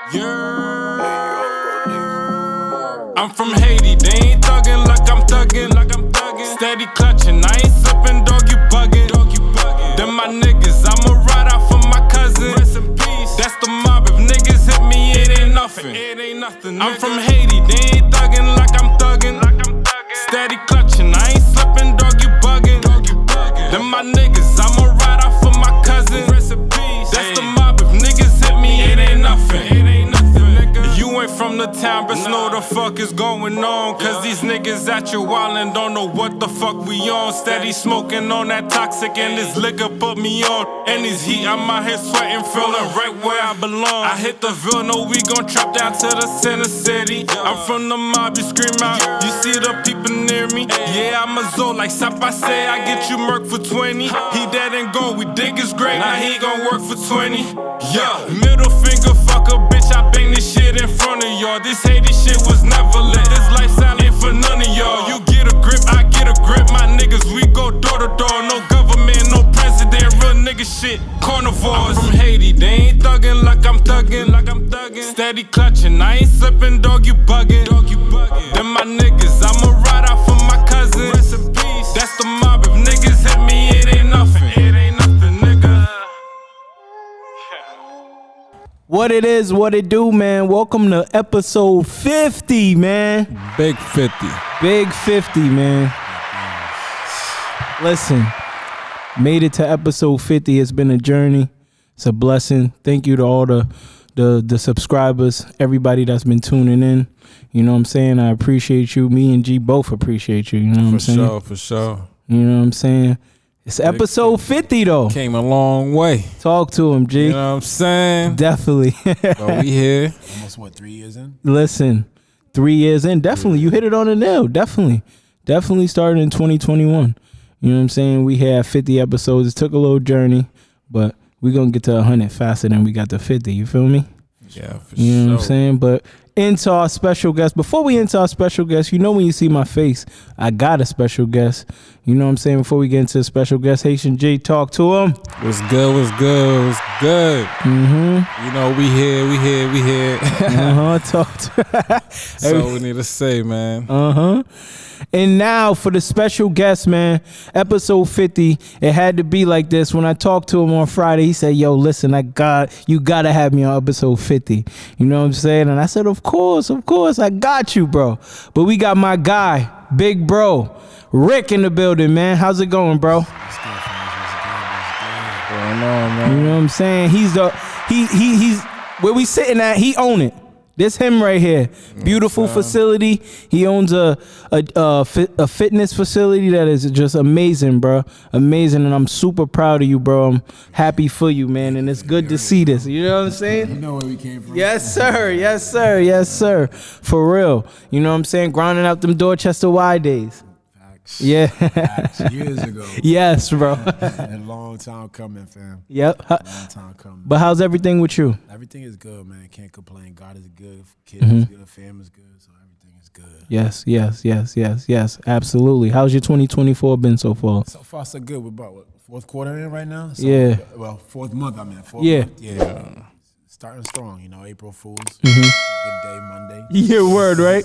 I'm from Haiti, they ain't thuggin' like I'm thuggin'. Steady clutchin', I ain't slippin', dog, you buggin'. Them my niggas, I'ma ride out for my cousin. Rest in peace. That's the mob, if niggas hit me, it ain't nothing. I'm from Haiti, they ain't thuggin' like I'm thuggin'. Steady clutchin', I ain't slippin', dog, you buggin'. Them my niggas, I'ma ride out for my cousin. Rest in peace. That's the mob, if niggas hit me, it ain't nothing. You ain't from the town, but know the fuck is going on. Cause these niggas at your wildin' don't know what the fuck we on. Steady smoking on that toxic and this liquor put me on. And this heat, I'm out here sweating, feeling right where I belong. I hit the Ville, no, we gon' trap down to the center city. I'm from the mob, you scream out, you see the people near me. Yeah, I'm a Zoe, like Sapa say, I get you murk for 20. He dead and gone, we dig his grave, now he gon' work for 20. Yeah, middle finger, fuck a bitch, I bang this shit in front of y'all. This Haiti shit was never lit. This lifestyle ain't for none of y'all. You get a grip, I get a grip. My niggas, we go door to door. No government, no president, real nigga shit. Carnivores. I'm from Haiti, they ain't thuggin' like I'm thuggin'. Steady clutchin', I ain't slippin', dog, you buggin'. Them my niggas, I'ma ride out for my cousin. Rest in peace. That's the mob, if niggas hit me, it ain't nothing. Nigga. What it is, what it do, man. Welcome to episode 50, man. Big 50. Big 50, man. Listen, made it to episode 50. It's been a journey. It's a blessing. Thank you to all the subscribers, everybody that's been tuning in. You know what I'm saying? I appreciate you. Me and G both appreciate you. You know what I'm saying? For sure. You know what I'm saying? It's episode 50 though. Came a long way. Talk to him, G. You know what I'm saying? Definitely. But we here. Almost, 3 years in? Listen, 3 years in. Definitely. You hit it on the nail. Definitely started in 2021. You know what I'm saying? We had 50 episodes. It took a little journey, but we're going to get to 100 faster than we got to 50. You feel me? Yeah, for You know sure. what I'm saying? But into our special guest. Before we into our special guest, you know when you see my face, I got a special guest. You know what I'm saying? Before we get into the special guest, Haitian G, talk to him. What's good? Mm-hmm. You know, we here. Talk to So we need to say, man. And now for the special guest, man, episode 50. It had to be like this. When I talked to him on Friday, he said, yo, listen, you gotta have me on episode 50. You know what I'm saying? And I said, of course, I got you, bro. But we got my guy, big bro, Rick in the building, man. How's it going, bro? What's going on, man? You know what I'm saying? He's where we sitting at, he own it. This him right here. Beautiful facility. He owns a fitness facility that is just amazing, bro. Amazing, and I'm super proud of you, bro. I'm happy for you, man, and it's good to see this. You know what I'm saying? You know where we came from. Yes, sir. For real. You know what I'm saying? Grinding out them Dorchester Y days. Facts. Yeah. Facts. Years ago. Yes, bro. A long time coming, fam. Yep. Long time coming. But how's everything with you? Everything is good, man. Can't complain. God is good. Kids is good. Fam is good. So everything is good. Yes. Absolutely. How's your 2024 been so far? So far, so good. We're about, fourth quarter in right now? So, Yeah. Well, fourth month, I mean. Yeah. Yeah. Starting strong, April Fools. Good day, Monday. Your word, right?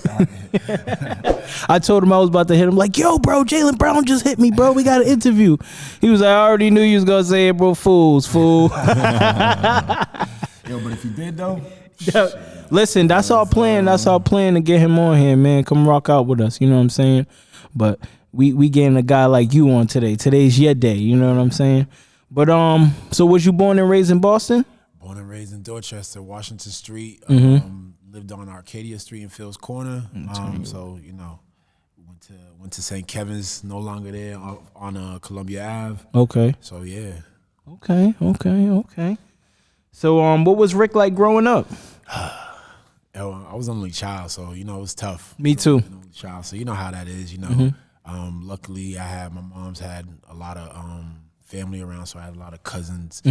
I told him I was about to hit him like, yo, bro, Jaylen Brown just hit me, bro. We got an interview. He was like, I already knew you was going to say April Fools, fool. Yo, but if you did, though. Listen, that's our plan. That's our plan to get him on here, man. Come rock out with us. You know what I'm saying? But we getting a guy like you on today. Today's your day. You know what I'm saying? But so was you born and raised in Boston? Born and raised in Dorchester, Washington Street. Lived on Arcadia Street in Phil's Corner. So went to St. Kevin's, no longer there, on Columbia Ave. Okay. So yeah. Okay. So what was Rick like growing up? I was an only child, so it was tough. Me too. Only child, so you know how that is. Luckily, my mom's had a lot of family around, so I had a lot of cousins.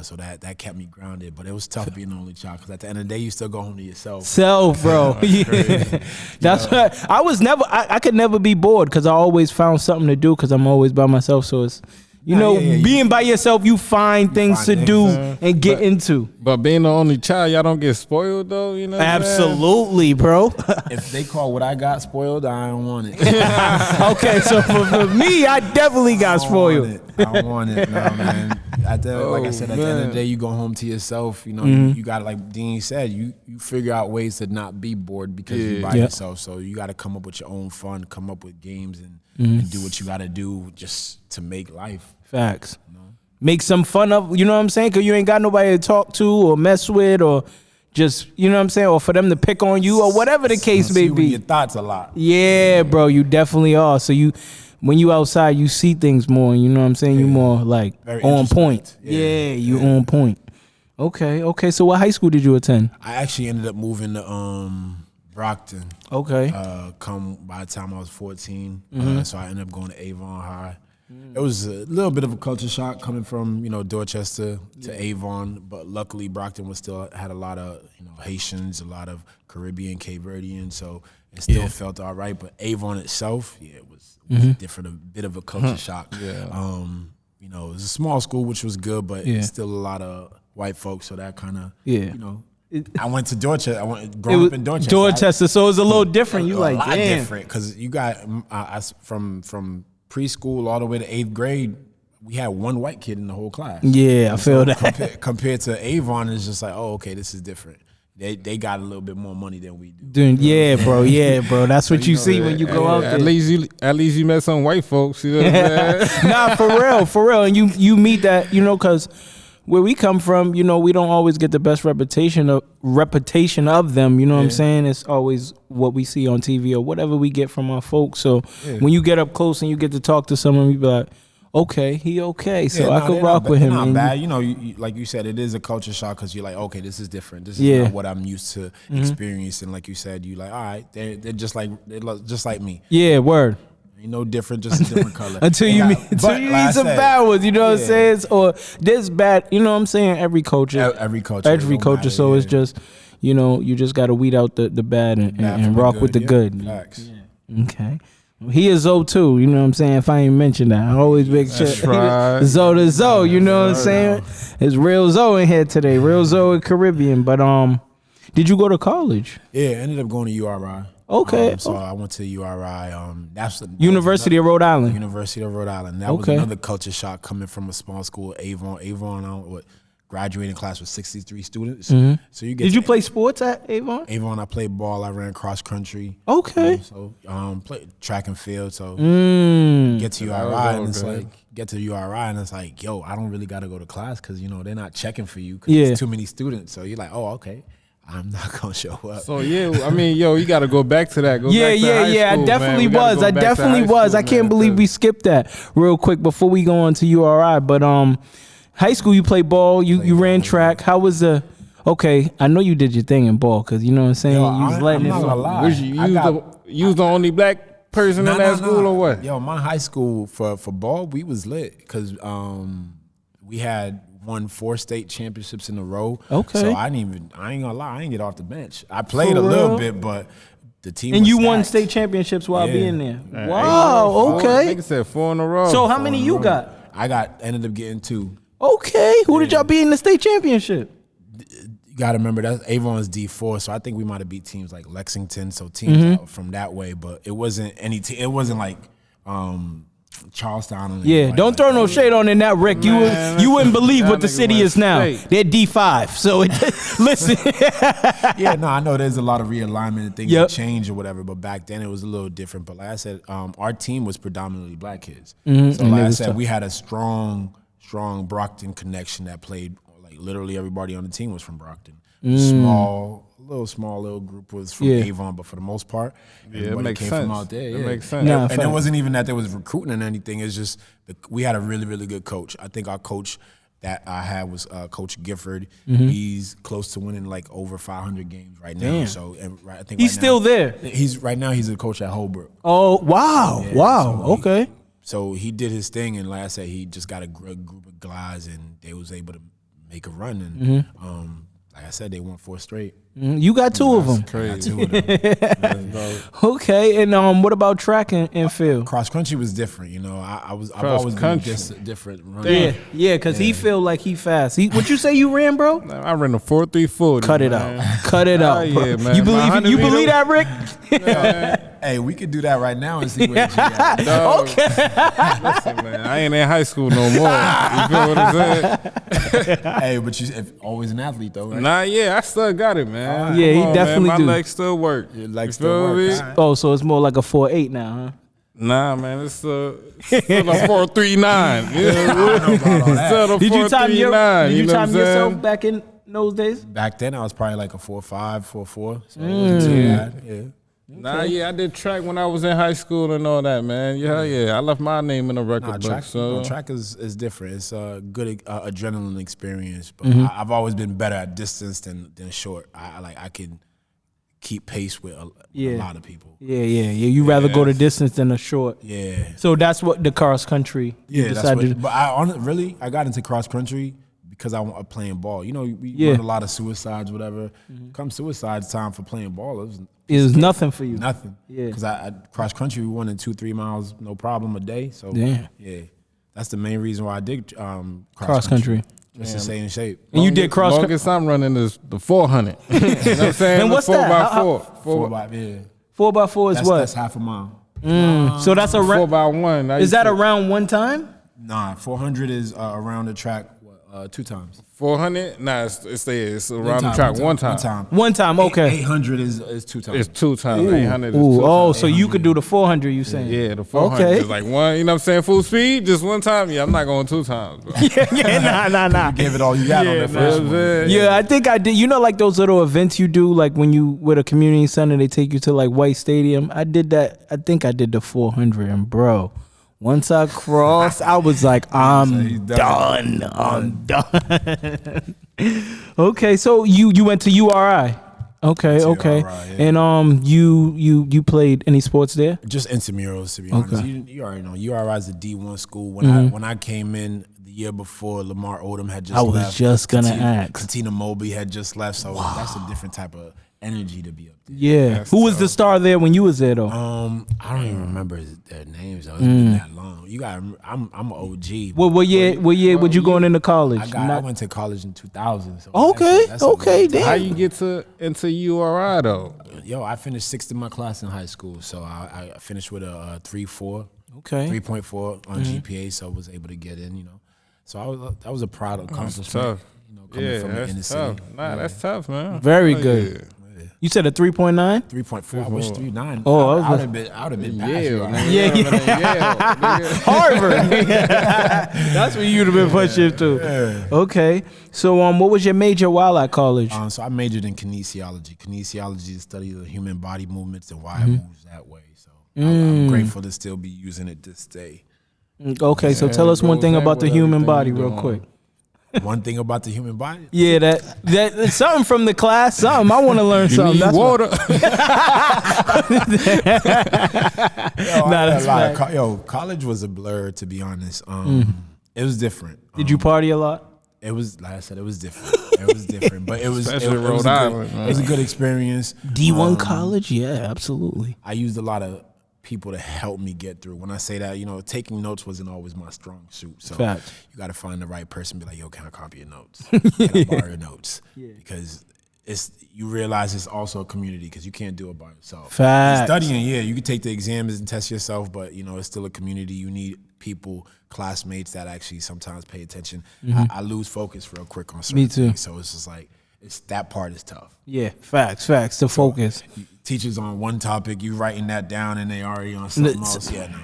So that kept me grounded. But it was tough being an only child, because at the end of the day, you still go home to yourself. Bro. Yeah. That's what I could never be bored, because I always found something to do, because I'm always by myself. So it's You know, being by yourself, you find things to do and get into. But being the only child, y'all don't get spoiled though, you know? Absolutely, bro. If they call what I got spoiled, I don't want it. Okay, so for me, I definitely got spoiled. I don't want it, no, man. Like I said, at the end of the day, you go home to yourself. You know, you got to, like Dean said, you figure out ways to not be bored because you're by yourself. So you got to come up with your own fun, come up with games, and do what you got to do just to make life. Facts. You know? Make some fun of, you know what I'm saying? Because you ain't got nobody to talk to or mess with or just, you know what I'm saying? Or for them to pick on you or whatever the case may be. Your thoughts a lot. Yeah, bro, you definitely are. So when you outside, you see things more. You know what I'm saying? You more like Very on point. Yeah, you on point. Okay. So what high school did you attend? I actually ended up moving to Brockton. Okay. Come by the time I was 14, so I ended up going to Avon High. It was a little bit of a culture shock coming from Dorchester to Avon, but luckily Brockton had a lot of Haitians, a lot of Caribbean, Cape Verdean, so it still felt all right. But Avon itself, it was different, a bit of a culture shock. Yeah. It was a small school, which was good, but it's still a lot of white folks, so that kind of I went to Dorchester. Growing up in Dorchester. Dorchester, so it was a little different. You like, damn. damn. Different because you got from preschool all the way to 8th grade, we had one white kid in the whole class. Yeah, I feel that. Compared to Avon, it's just like, oh, okay, this is different. They got a little bit more money than we do. Dude, yeah, bro. That's what you see when you go out there. At least you met some white folks. You know what I'm saying? Nah, for real. And you meet that, because where we come from, we don't always get the best reputation of them. You know what I'm saying? It's always what we see on TV or whatever we get from our folks. So when you get up close and you get to talk to someone, you be like, okay, he okay. So I could rock with him. Not bad. You, like you said, it is a culture shock because you're like, okay, this is different. This is not what I'm used to experiencing. Like you said, you like, all right, they're just like me. Yeah, word. Ain't no different, just a different color. until you meet some bad ones, you know what I'm saying? Or this bad, you know what I'm saying? Every culture. So it's just, you just got to weed out the bad and rock with the good. Facts. Yeah. Okay. He is Zoe too, you know what I'm saying? If I ain't mentioned that, I always make sure. Zoe to Zoe, you know what I'm saying? It's real Zoe in here today, real Zoe Caribbean. But did you go to college? Yeah, I ended up going to URI. Okay. So I went to URI. That's University of Rhode Island. University of Rhode Island. That was another culture shock coming from a small school, Avon. Graduating class with 63 students. So you get. Did you play sports at Avon? Avon, I played ball. I ran cross country. Okay. Played track and field. So get to URI and it's like, yo, I don't really got to go to class because they're not checking for you because there's too many students. So you're like, oh, okay. I'm not gonna show up. So you got to go back to that. I definitely was. I can't believe we skipped that real quick before we go on to URI. But high school, you played ball. You ran track. How was the? Okay, I know you did your thing in ball because you know what I'm saying. You was letting I'm it. not gonna lie. You was the only black person in that school or what? Yo, my high school for ball, we was lit because we had won 4 state championships in a row. Okay. So I ain't gonna lie, I ain't get off the bench. I played a little bit, but the team and was you stacked. won state championships while being there. Wow. Okay. Nigga said 4 in a row. So how many you got? I ended up getting 2. Okay. Who did y'all beat in the state championship? You gotta remember that Avon's D4, so I think we might have beat teams like Lexington, so teams out from that way, but it wasn't it wasn't like Charlestown. Don't throw no shade on in that, Rick. You wouldn't believe what the city is now. They're D5. So listen. I know there's a lot of realignment and things that change or whatever, but back then it was a little different. But like I said, our team was predominantly black kids. So like I said, we had a strong Brockton connection that played. Like literally everybody on the team was from Brockton. Small little group was from Avon, but for the most part, everybody came from out there. It makes sense. And it wasn't even that there was recruiting and anything. It's just we had a really, really good coach. I think our coach that I had was Coach Gifford. He's close to winning like over 500 games right now. Damn. So I think he's still there. He's a coach at Holbrook. Oh wow, wow. Okay. So he did his thing, and like I said, he just got a group of guys, and they was able to make a run. And like I said, they won 4 straight. You got 2 of them. Crazy. Two of them. Okay, and what about track and field? Cross country was different, you know. I've Cross always been country. different. Running. Yeah, because he feel like he fast. What you say you ran, bro? I ran a 4.340. Cut it man. out. Cut it out. Bro. Yeah, man. You My believe 100 believe that, Rick? Hey, we could do that right now and see where G at. Okay. Listen, man, I ain't in high school no more. You feel what I'm saying? Hey, but you always an athlete though, right? Nah, yeah, I still got it, man. Yeah, he Come on, definitely man. do. My legs still work. Your legs You still feel work. me? All right. Oh, so it's more like a 4.8 now, huh? Nah, man, it's still a 4.39. I don't know about all that. Still a Did you time 4.39, you know what I'm time yourself saying? back in those days? Back then, I was probably like a 4.5, 4.4. So it wasn't too bad. Yeah. Nah, yeah, I did track when I was in high school and all that, man. Yeah, I left my name in the record Nah, book. track, So track is different. It's a good adrenaline experience, but Mm-hmm. I've always been better at distance than short. I can keep pace with a lot of people. Yeah. You rather go the distance than a short. Yeah, So that's what the cross country. You that's decided what. But I got into cross country because I want playing ball. You know, we run a lot of suicides, whatever. Come suicide time for playing ball, it was nothing for you. nothing. Yeah. Because I cross country, we won in 2-3 miles, no problem a day. So Damn. yeah, that's the main reason why I did Cross country. just to stay in shape. And you did cross country. longest I'm running is the 400. You know what I'm saying? And what's the that? 4x4. 4x, 4x4 is what? That's half a mile. So that's a 4x1. Is that around one time? Nah, 400 is around the track 2 times. 400? Nah, it's around the track one time. One time, okay. 800 is 2 times. It's 2 times. 800 is Ooh, 2 oh, times. so you could do the 400, you saying? Yeah, the 400 Okay. is like one, you know what I'm saying, full speed, just one time. Yeah, I'm not going 2 times, bro. Nah. Give it all you got on the first one. Yeah, I think I did. You know, like those little events you do, like when you with a community center, they take you to like White Stadium. I did that. I think I did the 400, and bro, once I crossed, I was like, I'm done. I'm done. Okay, so you went to URI. Okay. URI, yeah. And you played any sports there? Just intramurals, to be honest. You already know. URI is a D1 school. When I came in the year before, Lamar Odom had just left. I was just gonna ask. Katina Mobley had just left, so that's a different type of energy to be up there. Yeah. Who was the star there when you was there though? I don't even remember their names. Though. It's been that long. You got. I'm an OG. What year would you going into college? I went to college in 2000. So Okay, that's a okay, long time. damn. How you get into URI, though? Yo, I finished 6th in my class in high school, so I finished with a 3.4. Okay. 3.4 on GPA, so I was able to get in. You know, so that was a proud accomplishment. tough. You know, coming from the inner that's tough. city. Nah, that's tough, man. Very Oh, good. yeah. You said a 3.9? 3.4. I wish 3.9. Oh, I I would have been past you. Yeah. Harvard. That's what you'd have been pushing to. Okay. So what was your major while at college? So I majored in kinesiology. Kinesiology is the study of the human body movements and why it moves that way. So I'm grateful to still be using it this day. Okay, so tell us one thing about the human body real quick. One thing about the human body. Yeah, that something from the class, something. I want to learn something. That's water. College was a blur, to be honest. It was different. Did you party a lot? It was, like I said, it was different. It was different, but it was Especially Rhode Island, man. It was a good experience. D1 college? Yeah, absolutely. I used a lot of people to help me get through. When I say that, you know, taking notes wasn't always my strong suit. So Fact. you got to find the right person. Be like, yo, can I copy your notes? Can I borrow your notes? Because you realize it's also a community because you can't do it by yourself. Facts. Studying, yeah, you can take the exams and test yourself, but you know it's still a community. You need people, classmates that actually sometimes pay attention. I lose focus real quick on certain Me too. things, so it's just like that part is tough. Yeah, facts. To focus. Teachers on one topic, you writing that down, and they already on something else. Yeah, no,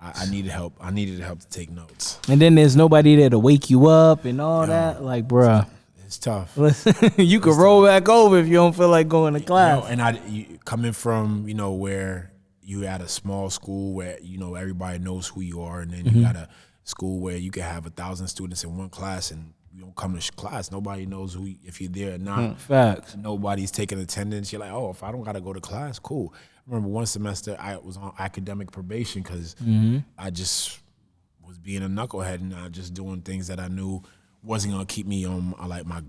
I needed help. I needed help to take notes. And then there's nobody there to wake you up and all that. Like, bruh. It's tough. Listen, you can roll back over if you don't feel like going to class. And coming from where you at a small school where everybody knows who you are, and then you got a school where you can have 1,000 students in one class, and you don't come to class, nobody knows if you're there or not. Facts. Nobody's taking attendance. You're like, oh, if I don't gotta go to class, cool. I remember one semester I was on academic probation because I just was being a knucklehead and not just doing things that I knew wasn't gonna keep me on like my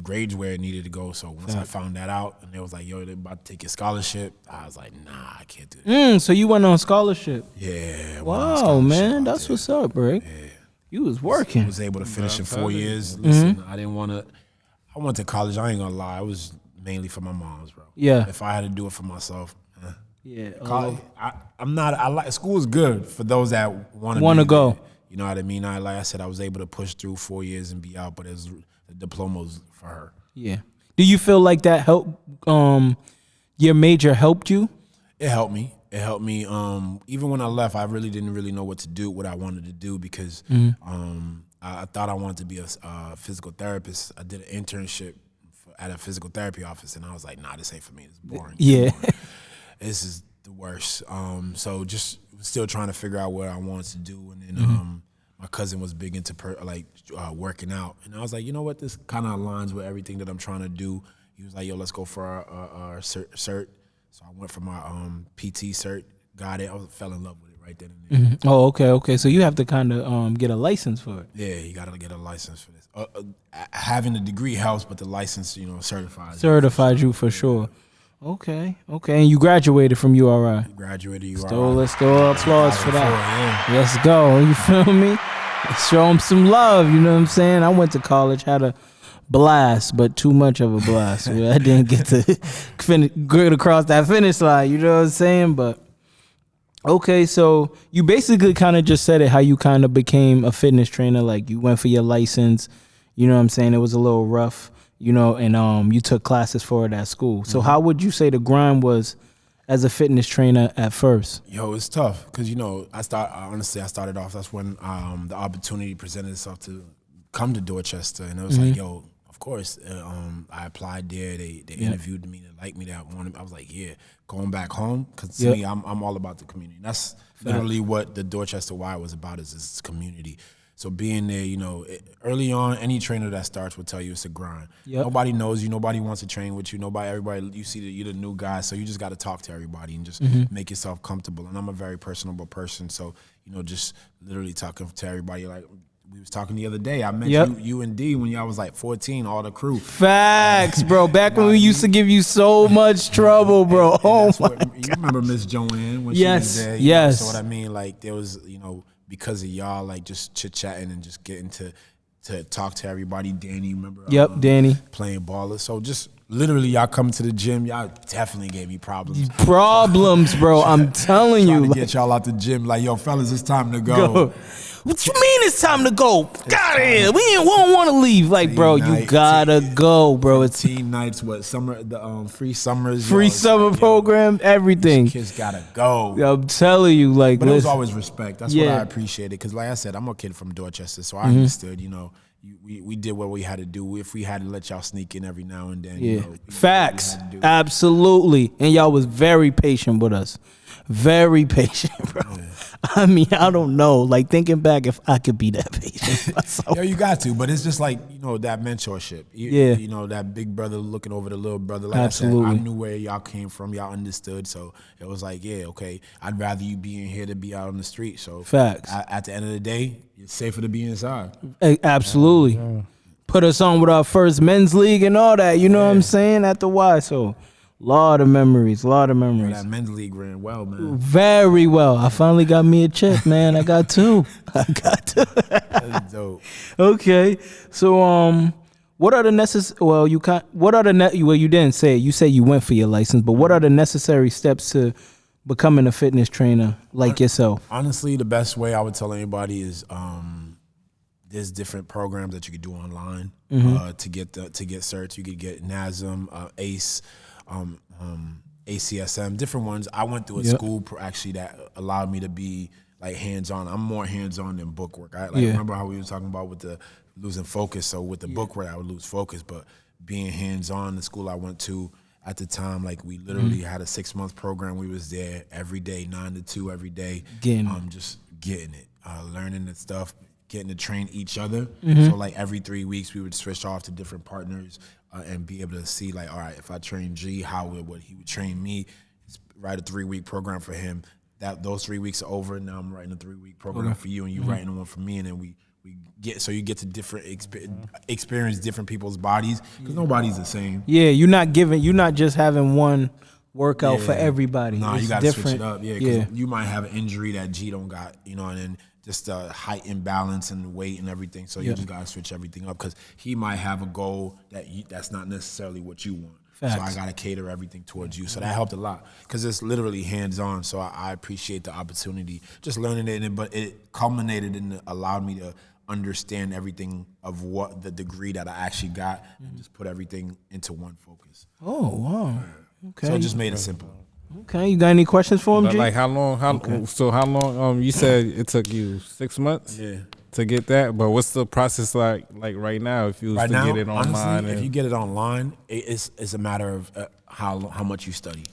grades where it needed to go. So once I found that out, and they was like, "Yo, they're about to take your scholarship," I was like, "Nah, I can't do that." So you went on scholarship. Yeah. Wow, man, that's what's up, bro. Yeah. You was working. I was able to finish in 4 years. Listen, I didn't want to. I went to college. I ain't gonna lie. It was mainly for my moms, bro. Yeah. If I had to do it for myself. Yeah. College, I'm not. I like school is good for those that want to go. There. You know what I mean? Like I said, I was able to push through 4 years and be out, but the diploma's for her. Yeah. Do you feel like that helped? Your major helped you? It helped me. It helped me. Even when I left, I really didn't know what to do, what I wanted to do, because I thought I wanted to be a physical therapist. I did an internship at a physical therapy office, and I was like, nah, this ain't for me. It's boring. Yeah. This is the worst. So just still trying to figure out what I wanted to do. And then my cousin was big into working out. And I was like, you know what? This kind of aligns with everything that I'm trying to do. He was like, yo, let's go for our cert. So I went for my PT cert, got it. I fell in love with it right then and there. Oh, okay. So you have to kind of get a license for it. Yeah, you got to get a license for this. Having a degree helps, but the license, certifies you for sure. Okay. And you graduated from URI. Graduated URI. So let's throw applause for that. Yeah. Let's go. You feel me? Show them some love. You know what I'm saying? I went to college, had a blast, but too much of a blast. I didn't get to get across that finish line. You know what I'm saying? But okay, so you basically kind of just said it, how you kind of became a fitness trainer. Like you went for your license. You know what I'm saying? It was a little rough. And you took classes for it at school. So how would you say the grind was as a fitness trainer at first? Yo, it's tough because, I started off, that's when the opportunity presented itself to come to Dorchester. And it was like, yo, of course, I applied there. They interviewed me. They liked me. I was like, yeah, going back home. Because to me, I'm all about the community. And that's literally what the Dorchester Y was about, is this community. So being there, early on, any trainer that starts will tell you it's a grind. Yep. Nobody knows you. Nobody wants to train with you. Everybody, you see that you're the new guy. So you just got to talk to everybody and just make yourself comfortable. And I'm a very personable person. So, just literally talking to everybody. Like we was talking the other day. I met you and D when y'all was like 14, all the crew. Facts, bro. Back when we used to give you so much trouble, bro. You remember Miss Joanne when she was there? Yes. So what I mean, like there was, because of y'all, like just chit-chatting and just getting to talk to everybody. Danny, remember? Danny. Playing ballers. So just literally y'all come to the gym, y'all definitely gave me problems. Bro. I'm telling you. Trying to get y'all out the gym. Like, yo, fellas, it's time to go. What you mean it's time to go? Got it. We don't want to leave. Like, bro, you gotta go, bro. It's team nights, summer, the free summers, summer program, everything. Kids gotta go. I'm telling you, like, but it was always respect. That's what I appreciated. Because, like I said, I'm a kid from Dorchester, so I understood. We did what we had to do. If we had to let y'all sneak in every now and then, facts, absolutely. And y'all was very patient with us. Very patient, bro. Yeah. I mean, I don't know. Like, thinking back, if I could be that patient myself. Yo, you got to. But it's just like, that mentorship. That big brother looking over the little brother. Like absolutely. I said, I knew where y'all came from. Y'all understood. So it was like, yeah, okay, I'd rather you be in here to be out on the street. So facts. At the end of the day, it's safer to be inside. Absolutely. Yeah. Put us on with our first men's league and all that. You know what I'm saying? At the Y. So lot of memories. That men's league ran well, man. Very well. I finally got me a chip, man. I got two. That's dope. Okay. So, what are the necessary? Well, you didn't say it. You said you went for your license, but what are the necessary steps to becoming a fitness trainer like yourself? Honestly, the best way I would tell anybody is there's different programs that you could do online to get certs. You could get NASM, ACE. ACSM, different ones. I went through a school actually that allowed me to be like hands-on. I'm more hands-on than bookwork. Remember how we were talking about with the losing focus. So with the bookwork, I would lose focus. But being hands-on, the school I went to at the time, like we literally had a 6-month program. We was there every day, 9 to 2 every day. Just getting it, learning the stuff, getting to train each other. So like every 3 weeks, we would switch off to different partners. And be able to see, like, all right, if I train G, how would he would train me? Write a 3-week program for him. Those 3 weeks are over. Now I'm writing a 3-week program for you, and you writing one for me, and then we you get to different experience different people's bodies because nobody's the same. Yeah, you're not just having one workout for everybody. No, it's you got to switch it up. Yeah, Yeah. you might have an injury that G don't got, and then just height imbalance and weight and everything. So you just got to switch everything up because he might have a goal that's not necessarily what you want. Facts. So I got to cater everything towards you. So that helped a lot because it's literally hands-on. So I appreciate the opportunity, just learning it, but it culminated and allowed me to understand everything of what the degree that I actually got and just put everything into one focus. Oh, wow. Okay. So it just made it simple. Okay, you got any questions for him, G? Like how long? How long? You said it took you 6 months. Yeah. To get that, but what's the process like right now? If you was to get it online, honestly, if you get it online, it's a matter of how much you study.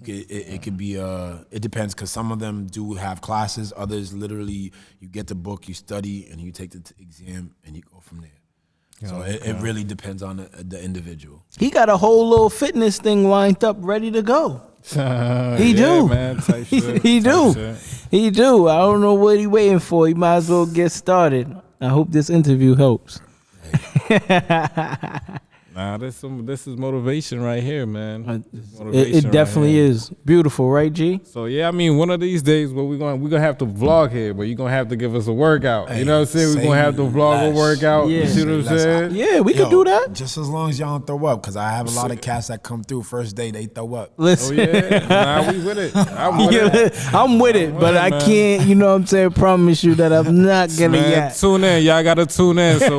It could be it depends because some of them do have classes. Others literally you get the book, you study, and you take the exam, and you go from there. So it really depends on the individual. He got a whole little fitness thing lined up, ready to go. He do. Man, type shit, He do. shit. He do. I don't know what he waiting for. He might as well get started. I hope this interview helps. Nah, this is motivation right here, man. It definitely is beautiful, right, G? So yeah, I mean, one of these days, we're gonna have to vlog here, but you're gonna have to give us a workout. You know what I'm saying? We're gonna have to vlog a workout. Yeah. You see what I'm saying? Yeah, we could do that. Just as long as y'all don't throw up, because I have a lot of cats that come through first day, they throw up. Oh Listen. yeah, nah, we with it. I'm with it. I'm with it, but I can't, you know what I'm saying, promise you that I'm not gonna Man, get. tune in. Y'all gotta tune in. So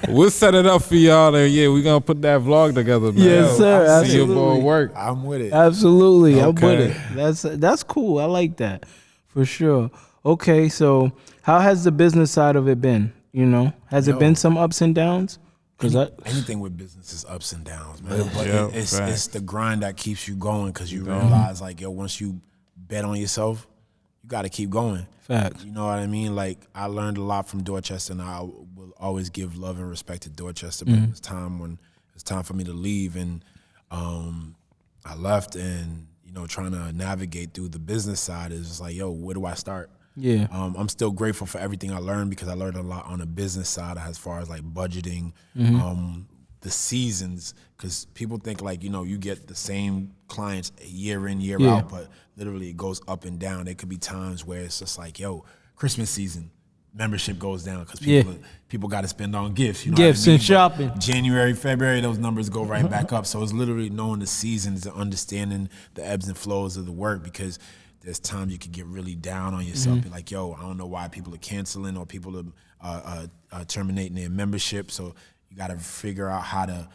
we'll set it up for y'all, and yeah, we're gonna put that vlog together, man. Yes, sir. See your boy Absolutely. work. I'm with it. Absolutely. I'm with Okay. it. That's cool. I like that for sure. Okay, so how has the business side of it been? You know, has it been some ups and downs? Because Anything with business is ups and downs, man. But Yeah, it's the grind that keeps you going because you realize, like, once you bet on yourself, you got to keep going. Facts. You know what I mean? Like, I learned a lot from Dorchester, and I will always give love and respect to Dorchester. But it was time for me to leave, and I left, and trying to navigate through the business side is just like, where do I start? Yeah. I'm still grateful for everything I learned because I learned a lot on the business side as far as like budgeting, the seasons, because people think like, you get the same clients year in, year out, but literally it goes up and down. There could be times where it's just like, Christmas season, membership goes down because people got to spend on gifts. Gifts and shopping. But January, February, those numbers go right back up. So it's literally knowing the seasons and understanding the ebbs and flows of the work, because there's times you can get really down on yourself. Be like, I don't know why people are canceling or people are terminating their membership. So you got to figure out how to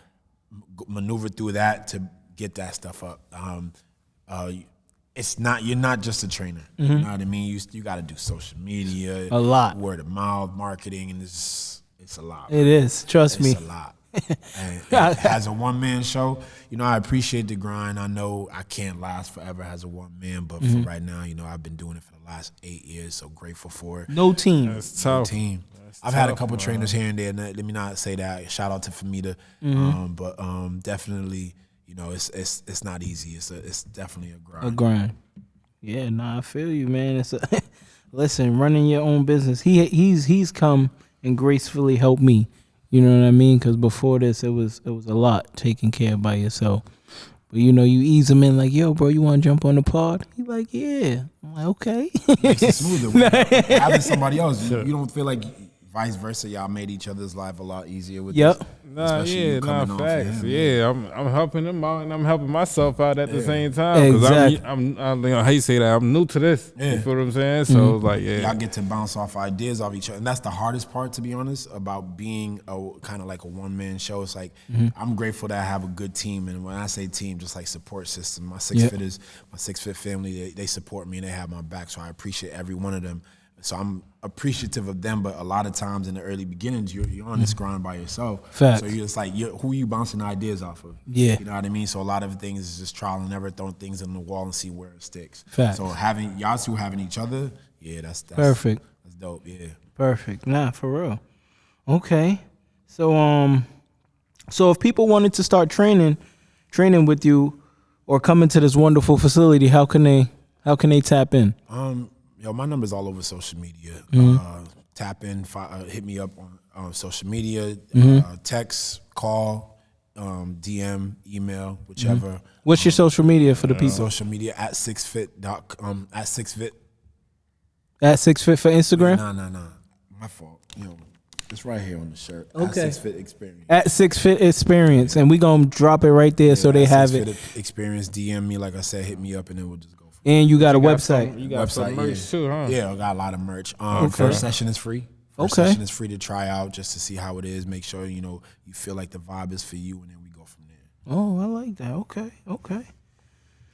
maneuver through that to get that stuff up. You're not just a trainer. You know what I mean? You got to do social media, A lot. word of mouth, marketing, and it's a lot. It is. Trust me. It's a lot. And as a one-man show, I appreciate the grind. I know I can't last forever as a one-man, but for right now, I've been doing it for the last 8 years, so grateful for it. No team. It's tough. Team. I've had a couple trainers here and there. And let me not say that. Shout out to Famita, but definitely, it's not easy. It's definitely a grind. A grind. Yeah, I feel you, man. It's listen, running your own business. He's come and gracefully helped me. You know what I mean? Because before this, it was a lot taken care of by yourself. But you ease him in like, yo, bro, you want to jump on the pod? He's like, yeah. I'm like, okay. Makes it smoother. Having somebody else, you don't feel like vice versa. Y'all made each other's life a lot easier with this. Facts. I'm helping him out and I'm helping myself out at the same time. Exactly. I'm how you say that? I'm new to this. Yeah. You feel what I'm saying? So it's like, Y'all get to bounce off ideas off each other. And that's the hardest part, to be honest, about being a kind of like a one-man show. It's like, I'm grateful that I have a good team. And when I say team, just like support system. My my 6 Fit family, they support me and they have my back. So I appreciate every one of them. So I'm appreciative of them, but a lot of times in the early beginnings, you're on this grind by yourself. Facts. So you're just like, who are you bouncing ideas off of? Yeah. You know what I mean? So a lot of things is just trial and error, throwing things on the wall and see where it sticks. Facts. So having y'all two having each other, that's Perfect. That's dope. Yeah. Perfect. Nah, for real. Okay. So so if people wanted to start training with you or come into this wonderful facility, how can they tap in? My number's all over social media. tap in, hit me up on social media, text, call, DM, email, whichever. What's your social media for the people? Social media at 6fit at 6fit. At 6fit for Instagram? Nah. My fault. It's right here on the shirt. Okay. At 6fit experience. At 6fit experience, and we gonna drop it right there so they have it. Experience. DM me, like I said, hit me up, and then we'll just go. And you got a website. You got some merch too, huh? Yeah, I got a lot of merch. First session is free. First session is free to try out just to see how it is. Make sure you feel like the vibe is for you, and then we go from there. Oh, I like that. Okay.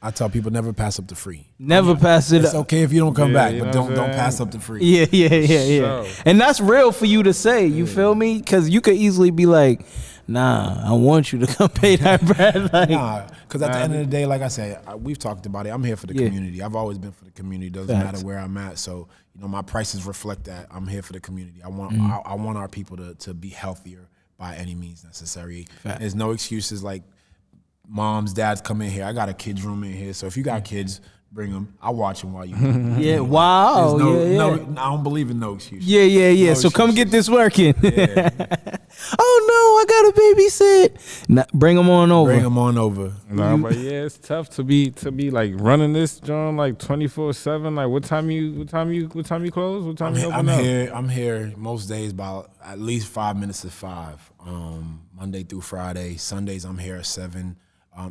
I tell people never pass up the free. Never pass it It's up. okay if you don't come back, but don't pass up the free. Yeah. So. And that's real for you to say. You feel me? Because you could easily be like, nah, I want you to come pay that bread. Like, Nah, because at the end of the day, like I said, we've talked about it. I'm here for the community. I've always been for the community. Doesn't matter where I'm at. So my prices reflect that. I'm here for the community. I want our people to be healthier by any means necessary. There's no excuses like moms, dads come in here. I got a kids room in here. So if you got kids, bring them. I'll watch them while you. yeah. Wow. No, I don't believe in no excuses. Yeah. So come get this working. Oh no, I gotta babysit. Nah, bring them on over. Bring them on over. Nah, but yeah, it's tough to be like running this joint like 24/7. Like what time you close? What time you open up? I'm here most days about at least 5 minutes to 5. Monday through Friday. Sundays I'm here at 7.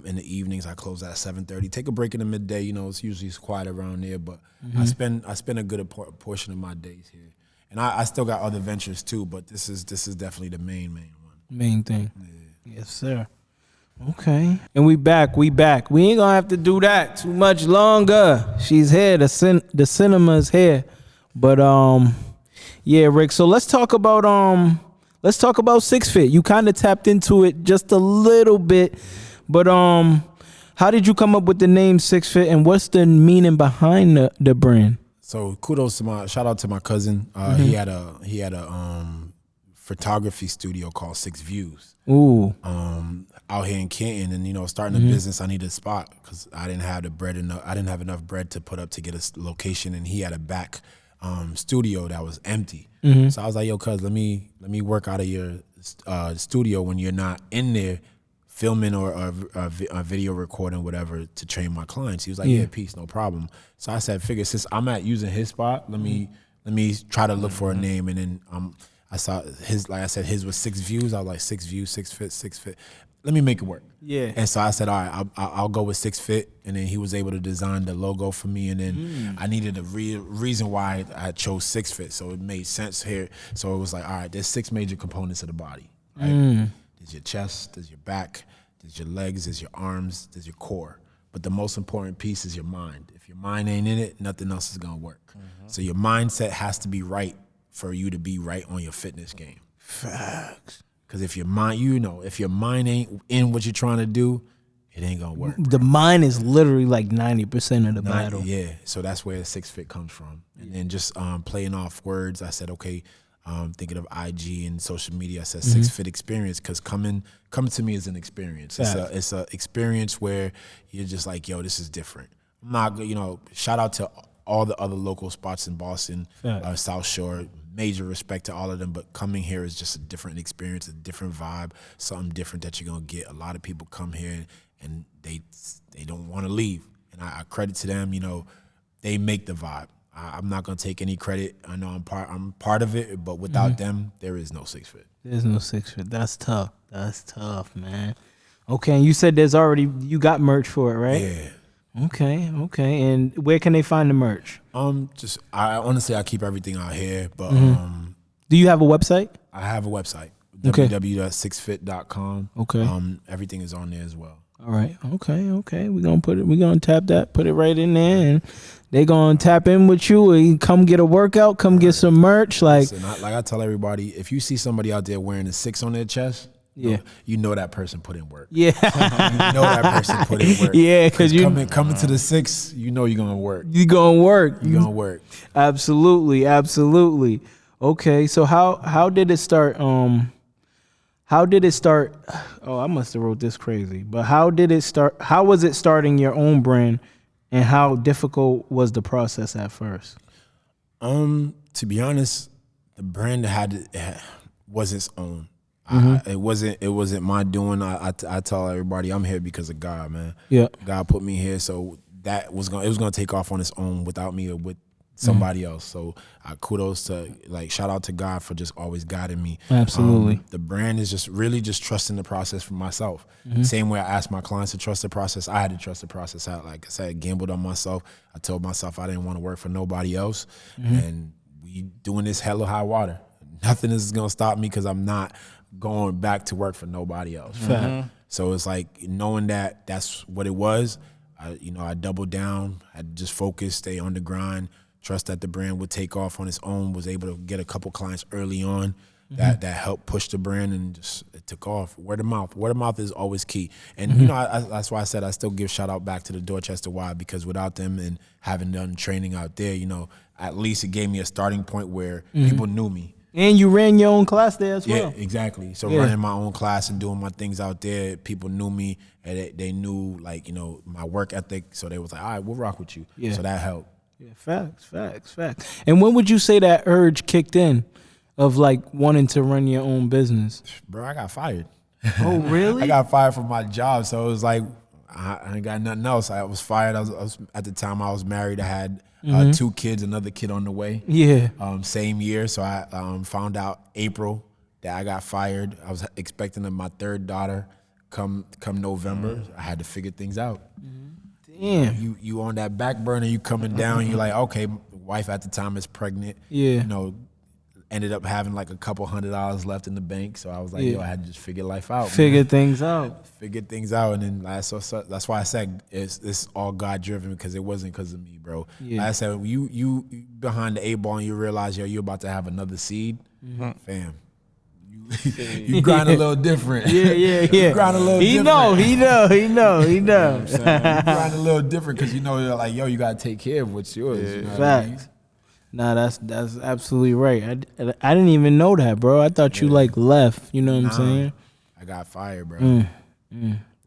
In the evenings I close at 7:30. Take a break in the midday. It's usually quiet around there, but I spend a good portion of my days here. And I still got other ventures too, but this is definitely the main one. Main thing. Yeah. Yes, sir. Okay. And we back. We ain't gonna have to do that too much longer. She's here. The cinema's here. But yeah, Rick. So let's talk about 6fit. You kind of tapped into it just a little bit, but how did you come up with the name 6fit, and what's the meaning behind the brand? So kudos to shout out to my cousin. He had a photography studio called 6 Views. Ooh. Out here in Canton, and starting a business, I needed a spot because I didn't have enough bread to put up to get a location, and he had a back studio that was empty. So I was like, yo, cuz, let me work out of your studio when you're not in there filming or a video recording, whatever, to train my clients. He was like, yeah, peace, no problem. So I said, figure, since I'm at using his spot, let me try to look for a name. And then I saw his, like I said, his was 6 Views. I was like, 6 Views, 6fit. Let me make it work. Yeah. And so I said, all right, I'll go with 6fit. And then he was able to design the logo for me. And then I needed a reason why I chose 6fit. So it made sense here. So it was like, all right, there's 6 major components of the body. Right? There's your chest, there's your back, there's your legs, there's your arms, there's your core. But the most important piece is your mind. If your mind ain't in it, nothing else is gonna work. So your mindset has to be right for you to be right on your fitness game. Facts. Because if your mind, if your mind ain't in what you're trying to do, it ain't gonna work. The mind is literally like 90% of the battle. Yeah, so that's where the 6fit comes from. And then just playing off words, I said, okay, thinking of IG and social media, I said 6fit experience, because coming to me is an experience. It's a experience where you're just like, yo, this is different. I'm not, shout out to all the other local spots in Boston, South Shore. Major respect to all of them, but coming here is just a different experience, a different vibe, something different that you're gonna get. A lot of people come here and they don't want to leave, and I credit to them. They make the vibe. I'm not gonna take any credit. I know I'm part of it, but without them, there is no 6fit. There's no 6fit. That's tough. That's tough, man. Okay, and you said you got merch for it, right? Yeah. Okay. And where can they find the merch? I keep everything out here, but Do you have a website? I have a website, Okay. www.6fit.com. Okay. Everything is on there as well. All right. Okay. We're gonna tap that, put it right in there, and they gonna tap in with you and come get a workout, come get some merch. Like I tell everybody, if you see somebody out there wearing a 6 on their chest, you know that person put in work. Yeah. You know that person put in work. Yeah, because you coming to the 6, you know you're gonna work. You're gonna work. You're gonna work. Absolutely. Okay, so how did it start? How did it start? Oh, I must have wrote this crazy. But how did it start? How was it starting your own brand, and how difficult was the process at first? To be honest, The brand was its own. Mm-hmm. It wasn't my doing. I tell everybody I'm here because of God, man. Yeah. God put me here, so it was gonna take off on its own without me or with somebody else. So kudos to shout out to God for just always guiding me. Absolutely. The brand is just really just trusting the process for myself. Same way I asked my clients to trust the process, I had to trust the process out. Like I said, gambled on myself. I told myself I didn't want to work for nobody else, and we doing this hell or high water. Nothing is gonna stop me because I'm not going back to work for nobody else. So it's like knowing that that's what it was. I doubled down. I just focused, stay on the grind, trust that the brand would take off on its own. Was able to get a couple clients early on that helped push the brand, and just it took off. Word of mouth. Word of mouth is always key. And that's why I said I still give shout out back to the Dorchester Y, because without them and having done training out there, at least it gave me a starting point where people knew me. And you ran your own class there as well. Yeah, exactly. So running my own class and doing my things out there, people knew me, and they knew my work ethic. So they was like, all right, we'll rock with you. Yeah. So that helped. Yeah, facts. And when would you say that urge kicked in of wanting to run your own business? Bro, I got fired. Oh, really? I got fired from my job. So it was like, I ain't got nothing else. I was fired. I was at the time I was married. I had 2 kids, another kid on the way. Yeah. Same year. So I found out April that I got fired. I was expecting my 3rd daughter come November. I had to figure things out. Damn. You on that back burner, you coming down, you're like, okay, wife at the time is pregnant. Yeah. Ended up having a couple $100 left in the bank. So I was like, yo, I had to just figure life out. Figure things out. And then that's why I said it's all God driven, because it wasn't because of me, bro. Yeah. Like I said, you behind the 8 ball and you realize, yo, you're about to have another seed, fam. You grind a little different. Yeah. You grind a little different. He know. You grind a little different because you're like, yo, you got to take care of what's yours. Yeah. You know what I mean? Facts. Nah, that's absolutely right. I didn't even know that, bro. I thought you left. You know what I'm saying? I got fired, bro.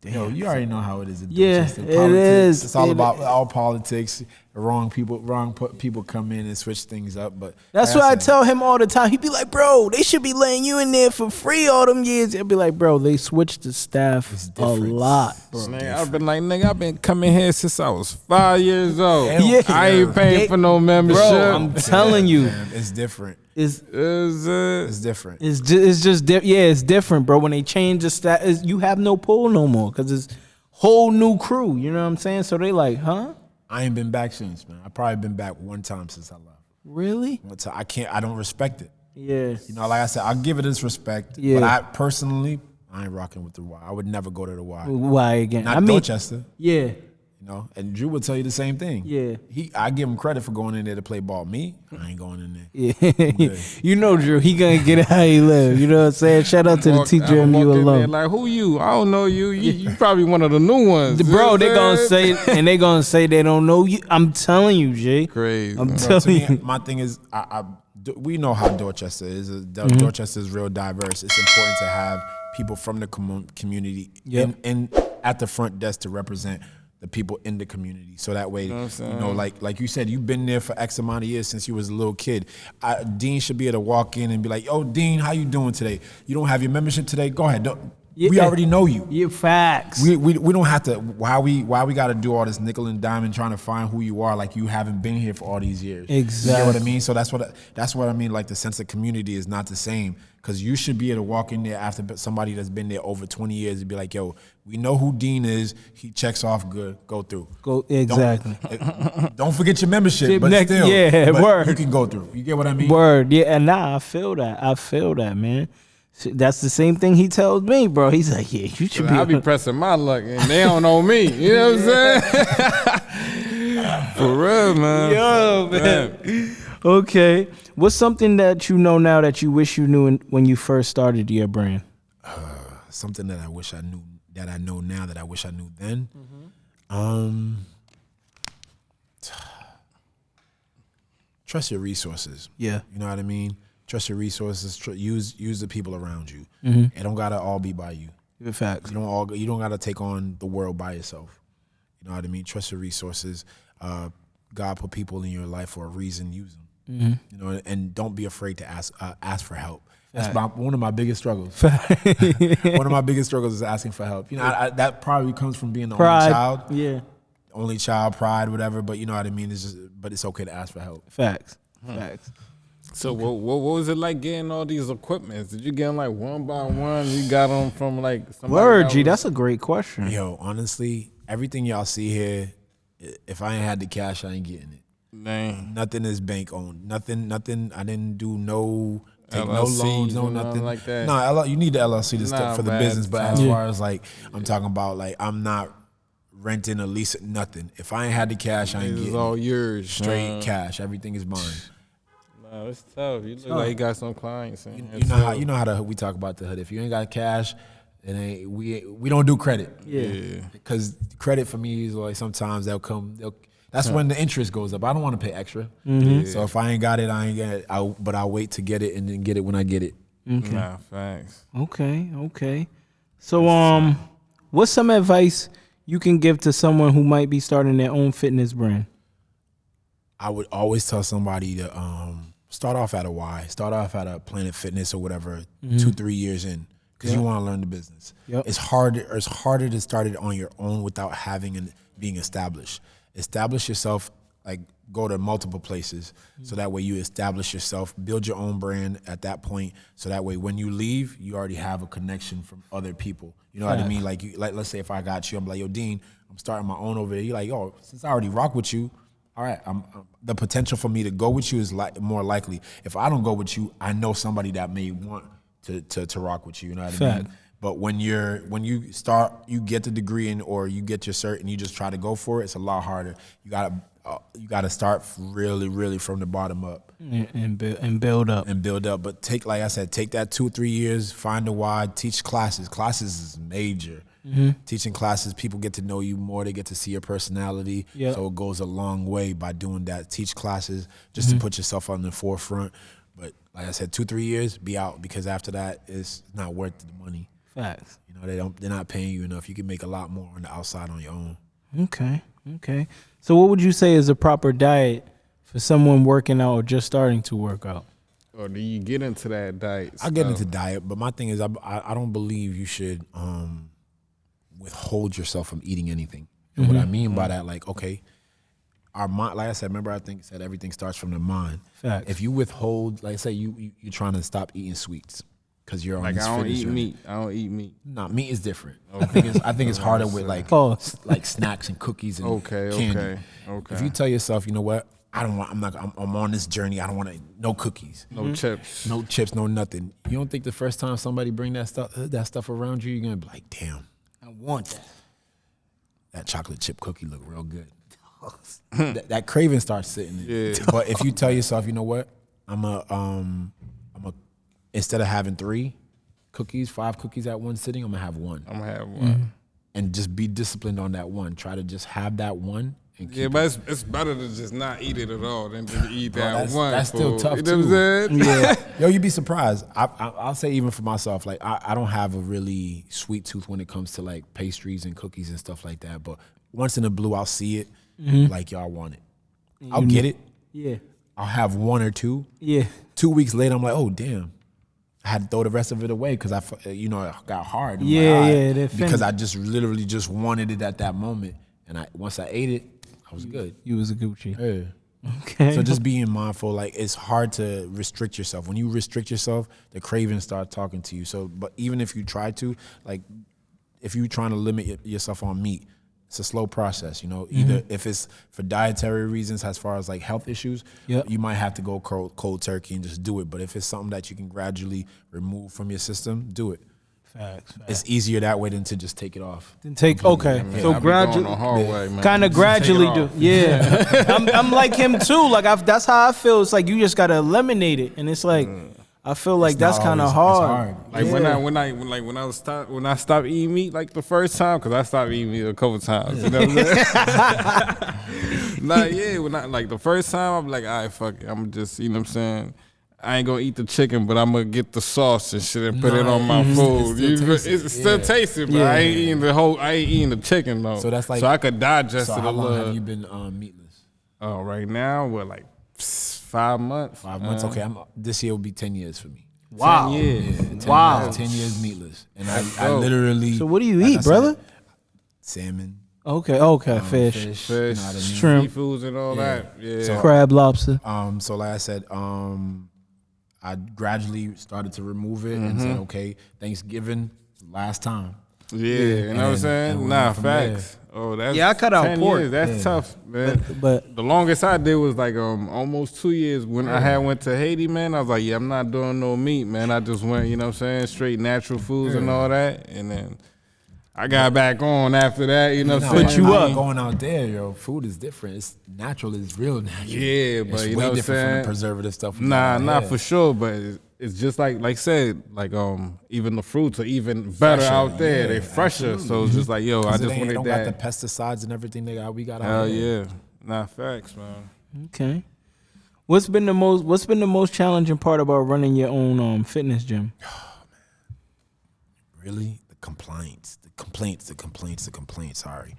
Yo, you already know how it is. It is. It's all about all politics. Wrong people come in and switch things up. But that's what I tell him all the time. He'd be like, bro, they should be letting you in there for free all them years. I'd be like, bro, they switched the staff a lot, bro. Nigga, I've been like, nigga, I've been coming here since I was 5 years old. Yeah. I ain't paying for no membership. Bro, I'm telling you. It's different. It's different. It's just it's different, bro. When they change the staff, you have no pull no more because it's whole new crew. You know what I'm saying? So they like, huh? I ain't been back since, man. I probably been back one time since I left. Really? I don't respect it. Yeah. Like I said, I'll give it its respect. Yeah. But I personally ain't rocking with the Y. I would never go to the Y. Why again? Not Dorchester. Yeah. And Drew would tell you the same thing. Yeah. I give him credit for going in there to play ball. Me, I ain't going in there. Yeah. Drew, he gonna get it how he live. You know what I'm saying? Shout out to the TGMU alum. Like, who you? I don't know you. You probably one of the new ones. Bro, they gonna say they don't know you. I'm telling you, Jay. Crazy. I'm telling you. My thing is, we know how Dorchester is. Dorchester is real diverse. It's important to have people from the community in at the front desk to represent the people in the community. So that way, like you said, you've been there for X amount of years since you was a little kid. Dean should be able to walk in and be like, yo, Dean, how you doing today? You don't have your membership today? Go ahead. We already know you. Yeah, facts. We don't have to, why we got to do all this nickel and diamond trying to find who you are, like you haven't been here for all these years. Exactly. You know what I mean? So that's what I mean, like the sense of community is not the same, because you should be able to walk in there after somebody that's been there over 20 years and be like, yo, we know who Dean is. He checks off good. Go through. Exactly. Don't forget your membership, but still. Yeah, word. You can go through. You get what I mean? Word. Yeah, and I feel that, man. That's the same thing he tells me, bro. He's like, yeah, you should be. I be pressing my luck, and they don't know me. You know what I'm saying? For real, man. Yo, man. Okay. What's something that you know now that you wish you knew when you first started your brand? Something that I wish I knew, that I know now that I wish I knew then. Trust your resources. Yeah. You know what I mean? Trust your resources. Use the people around you. It don't gotta all be by you. Facts. You don't gotta take on the world by yourself. You know what I mean? Trust your resources. God put people in your life for a reason. Use them. You know, and don't be afraid to ask for help. That's one of my biggest struggles. One of my biggest struggles is asking for help. You know, that probably comes from being the Pride. only child. Yeah. Only child, pride, whatever. But you know what I mean. But it's okay to ask for help. Facts. So what was it like getting all these equipments? Did you get them like one by one? You got them from like somebody Word, G. else? That's a great question. Yo, honestly, everything y'all see here, if I ain't had the cash, I ain't getting it. Dang. Nothing is bank owned. Nothing. I didn't do take no LLCs loans, no or nothing nothing like that? No, you need the LLC to step for the man, business. But as Yeah. far as like, I'm talking about like, I'm not renting or leasing nothing. If I ain't had the cash, I ain't This is getting all it. yours. Straight cash. Everything is mine. No, it's tough. You look like you got some clients. You know how we talk about the hood. If you ain't got cash, it ain't we don't do credit. Yeah. Because credit for me is like sometimes that's when the interest goes up. I don't want to pay extra. So if I ain't got it, I ain't get it. But I'll wait to get it and then get it when I get it. Nah, thanks. Okay. So, what's some advice you can give to someone who might be starting their own fitness brand? I would always tell somebody to start off at a Y. Start off at a Planet Fitness or whatever, 2-3 years in, because you want to learn the business. Yep. It's harder to start it on your own without having and being established. Establish yourself, like go to multiple places, so that way you establish yourself, build your own brand at that point, so that way when you leave, you already have a connection from other people. You know what I mean? Like let's say if I got you, I'm like, yo, Dean, I'm starting my own over there. You're like, yo, since I already rock with you, all right, the potential for me to go with you is more likely. If I don't go with you, I know somebody that may want to rock with you. You know what I mean? But when you start, you get the degree in, or you get your cert and you just try to go for it, it's a lot harder. You gotta start really, really from the bottom up And build up. But like I said, take that 2-3 years, find a why, teach classes. Classes is major. Teaching classes, people get to know you more. They get to see your personality. Yep. So it goes a long way by doing that. Teach classes just to put yourself on the forefront. But like I said, 2-3 years, be out, because after that, it's not worth the money. Facts. You know, they're not paying you enough. You can make a lot more on the outside on your own. Okay. So what would you say is a proper diet for someone working out or just starting to work out? Or do you get into that diet? I get into diet, but my thing is I don't believe you should withhold yourself from eating anything. And what I mean by that, like, okay, our mind, like I said, remember I said everything starts from the mind. Facts. If you withhold, like say you're trying to stop eating sweets because you're on Like this I don't fitness eat journey. meat. I don't eat meat. Nah, meat is different. I think it's harder with like snacks and cookies and candy. Okay. If you tell yourself, you know what, I'm on this journey. I don't want no cookies, No chips. no chips, no nothing. You don't think the first time somebody bring that stuff around you, you're gonna be like, damn, I want that. That chocolate chip cookie look real good. that craving starts sitting there. Yeah. But if you tell yourself, you know what, I'm a instead of having 5 cookies at one sitting, I'm gonna have one. I'm gonna have one. And just be disciplined on that one. Try to just have that one. And keep But it's better to just not eat it at all than to eat that one. That's still food. tough You know what I'm saying? Yeah. Yo, you'd be surprised. I'll say even for myself, like I don't have a really sweet tooth when it comes to like pastries and cookies and stuff like that. But once in a blue, I'll see it. Like y'all want it. I'll get it. Yeah. I'll have 1 or 2. Yeah. 2 weeks later, I'm like, oh damn. I had to throw the rest of it away because it got hard. I'm Yeah, like, yeah, right. Because I just literally just wanted it at that moment, and once I ate it, I was good. You was a Gucci. Yeah. Okay. So just being mindful, like it's hard to restrict yourself. When you restrict yourself, the cravings start talking to you. So, but even if you try to, like, if you're trying to limit yourself on meat, it's a slow process, you know. Either if it's for dietary reasons, as far as like health issues, you might have to go cold turkey and just do it. But if it's something that you can gradually remove from your system, do it. Facts. It's easier that way than to just take it off. Okay. So gradually, kind of gradually do. Yeah. I'm like him too. Like that's how I feel. It's like you just gotta eliminate it, and it's like I feel like that's kind of hard. Like when I stopped eating meat like the first time, because I stopped eating meat a couple times. You know what I'm saying? When I like the first time, I'm like, all right, fuck it. I'm just, you know what I'm saying? I ain't gonna eat the chicken, but I'm gonna get the sauce and shit and put it on my food. It's still tasty, but I ain't eating the chicken though. So that's like, so I could digest it a how long little. have you been meatless? Oh, right now we're like 5 months. 5 months. Okay, this year will be 10 years for me. Wow. 10 years. Yeah, 10 Wow. years, 10 years meatless, and I dope. literally. So what do you like eat, I said, brother? Salmon, Okay, fish, Fish, You know what I mean? shrimp, seafoods, and all that. Yeah. So- crab, lobster. So like I said, I gradually started to remove it and said, okay, Thanksgiving, last time. yeah, you know what I'm and saying? we Nah, went from there. facts. Oh, that's Yeah, I cut out 10 pork. years. That's tough, man. But The longest I did was like almost 2 years. When I had went to Haiti, man, I was like, yeah, I'm not doing no meat, man. I just went, you know what I'm saying, straight natural foods and all that. And then I got back on after that, you know what I'm saying? Put you up. Going out there, yo, food is different. It's natural. It's real natural. Yeah, but it's you way know what I'm different from saying? the preservative stuff. we Nah, got not here. for sure, but it's just like I said, like even the fruits are even better Fresher, out there. yeah, they fresher, absolutely. so it's just like, yo, I 'Cause just they wanted don't that. got the pesticides and everything we got out Hell here. yeah, nah, facts, man. okay. What's been the most challenging part about running your own fitness gym? Really, the complaints. Sorry.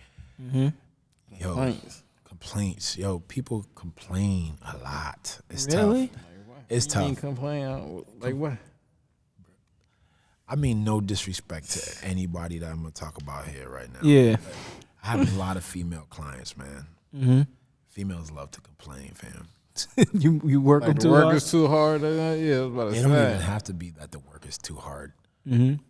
Yo, complaints. Yo, people complain a lot. It's Really? tough. It's You tough. ain't complain like what? I mean, no disrespect to anybody that I'm gonna talk about here right now. Yeah. I have a lot of female clients, man. Mm-hmm. Females love to complain, fam. you work them Like the too work hard? is too hard. Yeah, I was about to It don't say. even have to be that the work is too hard. Mm-hmm.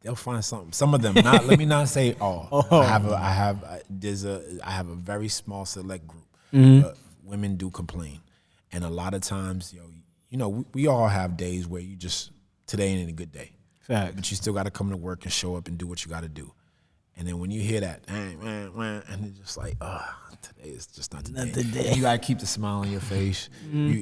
They'll find something. Some of them, not. Let me not say all. I have a very small select group. But women do complain, and a lot of times, you know, we all have days where you just today ain't a good day. Fact. But you still got to come to work and show up and do what you got to do. And then when you hear that, and it's just like, today is just not today. Not today. And you got to keep the smile on your face.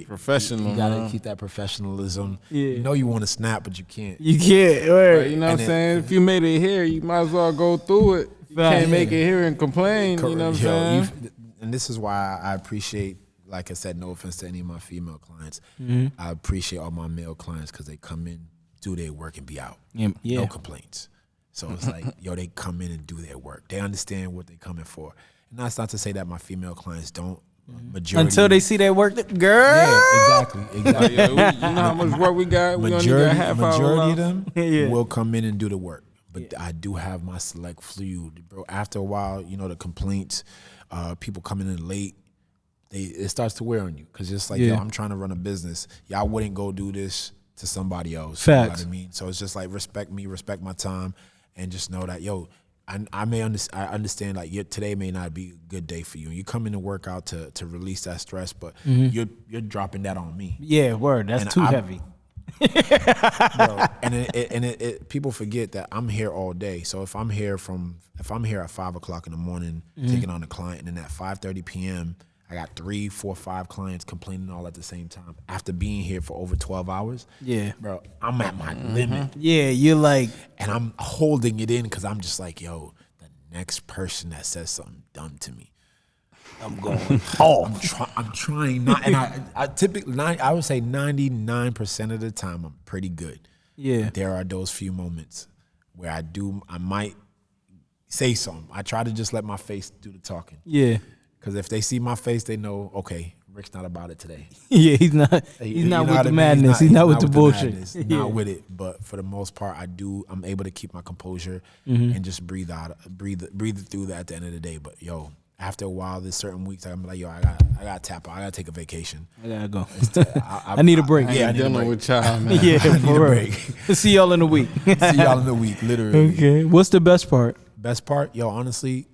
Professional, You got to man. keep that professionalism. Yeah. You know you want to snap, but you can't. You can't. But Right. you know what I'm And saying? If you made it here, you might as well go through it. You can't make it here and complain. You know what I'm saying? And this is why I appreciate, like I said, no offense to any of my female clients. I appreciate all my male clients because they come in, do their work, and be out. Yeah. No complaints. So it's like, they come in and do their work. They understand what they're coming for. And that's not to say that my female clients don't. Majority Until they see that work, girl. Yeah, exactly. Like, yo, you know how much work we got? We only got half hour Majority of left. them Yeah. will come in and do the work. But I do have my select few, bro. After a while, the complaints, people coming in late, it starts to wear on you. Because it's like, I'm trying to run a business. Y'all wouldn't go do this to somebody else. Facts. You know what I mean? So it's just like, respect me, respect my time, and just know that, I understand like today may not be a good day for you. You come in to work out to release that stress, but you're dropping that on me. Yeah, word. That's And too I'm- heavy. Bro, and people forget that I'm here all day. So if I'm here at 5 o'clock in the morning taking on a client, and then at 5:30 p.m. I got 3, 4, 5 clients complaining all at the same time after being here for over 12 hours. Yeah. Bro, I'm at my limit, Yeah, you're like, and I'm holding it in because I'm just like, the next person that says something dumb to me, I'm going off. I'm trying not, and I typically, I would say 99% of the time I'm pretty good. Yeah. There are those few moments where I might say something. I try to just let my face do the talking. Yeah. Because if they see my face, they know, okay, Rick's not about it today. Yeah, he's not You with know the what I mean? madness. He's not with the bullshit. madness, Yeah. Not with it. But for the most part, I'm able to keep my composure and just breathe it through that at the end of the day. But after a while, there's certain weeks I'm like, I gotta tap out. I gotta take a vacation. I gotta go. I need a break. I Yeah, I ain't need a dealing break. with y'all, man. Yeah, I need a for real. break. See y'all in a week. See y'all in the week, literally. Okay. What's the best part? Best part, honestly,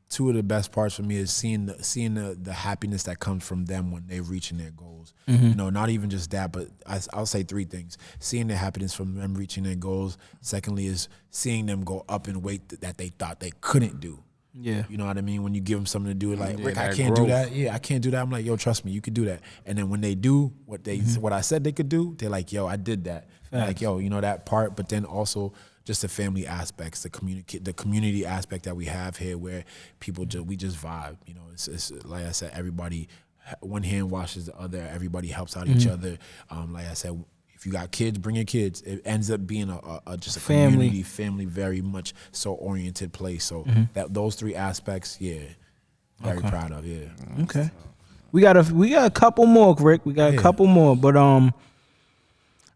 two of the best parts for me is seeing the happiness that comes from them when they're reaching their goals. Not even just that, but I'll say 3 things: seeing the happiness from them reaching their goals. Secondly, is seeing them go up in weight that they thought they couldn't do. Yeah. You know what I mean? When you give them something to do, like, Rick, I that can't do growth. that. Yeah, I can't do that. I'm like, trust me, you could do that. And then when they do what I said they could do, they're like, I did that. Like, that part. But then also just the family aspects, the community aspect that we have here, where people we just vibe. It's like I said, everybody, one hand washes the other. Everybody helps out each other. Like I said, if you got kids, bring your kids. It ends up being just a Family. family, very much so oriented place. So those 3 aspects, very proud of. Yeah. Okay. We got a couple more, Rick. We got a couple more, but I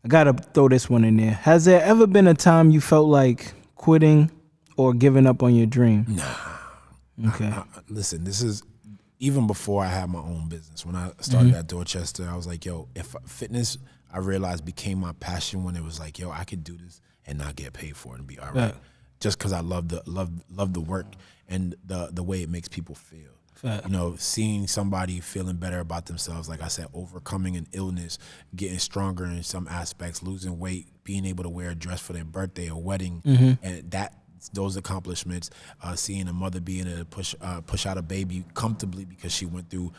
gotta throw this one in there. Has there ever been a time you felt like quitting or giving up on your dream? Nah. Okay. Listen, this is even before I had my own business. When I started at Dorchester, I was like, yo, if fitness, I realized, became my passion when it was like, yo, I could do this and not get paid for it and be all right. Just because I love the work and the way it makes people feel. You know, seeing somebody feeling better about themselves, like I said, overcoming an illness, getting stronger in some aspects, losing weight, being able to wear a dress for their birthday or wedding, and those accomplishments, seeing a mother being able to push out a baby comfortably because she went through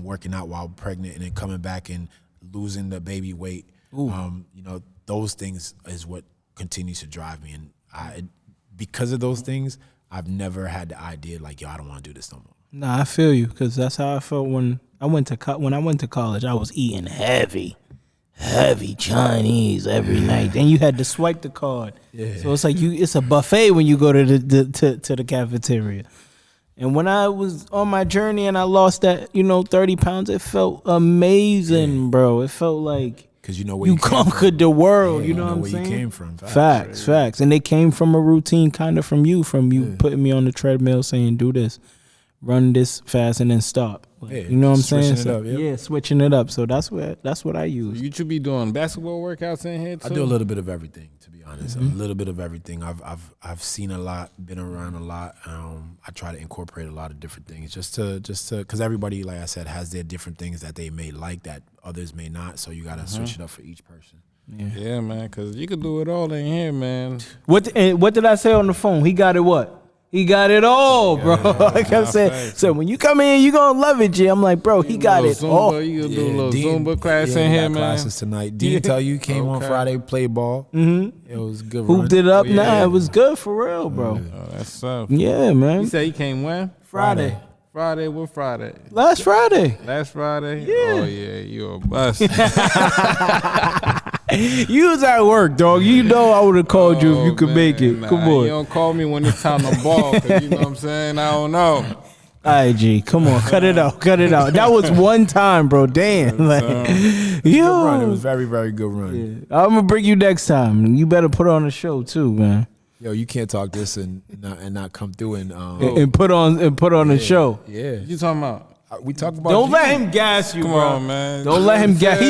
working out while pregnant and then coming back and losing the baby weight. You know, those things is what continues to drive me, and because of those things, I've never had the idea like, yo, I don't want to do this no more. Nah, I feel you, because that's how I felt when I went to college. I was eating heavy Chinese every night. Then you had to swipe the card. So it's like it's a buffet when you go to the cafeteria. And when I was on my journey and I lost that 30 pounds, it felt amazing, bro. It felt like because you know where you conquered the world. You know what I'm where saying? You came from. Facts. And they came from a routine, kind of from you putting me on the treadmill, saying do this, run this fast, and then stop. You know what I'm saying? Switching it up. So that's what I use. You should be doing basketball workouts in here too? I do a little bit of everything, to be honest. A little bit of everything. I've seen a lot, been around a lot. I try to incorporate a lot of different things just to because everybody, like I said, has their different things that they may like that others may not. So you gotta switch it up for each person. Yeah, man, because you could do it all in here, man. What did I say on the phone? He got it what? He got it all, bro. Like I said, so when you come in, you gonna love it, G. I'm like, bro, he got it all. You gonna do a little Zumba class in here, man. Classes tonight. Dean tell you came on Friday, played ball. It was good. Hooped it up. Nah, it was good for real, bro. Oh, that's tough. Yeah, man. You say he came when? Friday. What Friday? Last Friday. Yeah. Oh yeah, you a bust. You was at work, dog. You know I would have called you if you could make it. Come on. You don't call me when it's time to ball, because you know what I'm saying? I don't know. All right, G. Come on. Cut it out. That was one time, bro. Damn. Like, Good run. It was very, very good run. I'm going to bring you next time. You better put on a show, too, man. Yo, you can't talk this and not come through and put on a show. Yeah. You talking about? We talk about. Don't let him gas you, Come bro. on, man. Don't let him gas.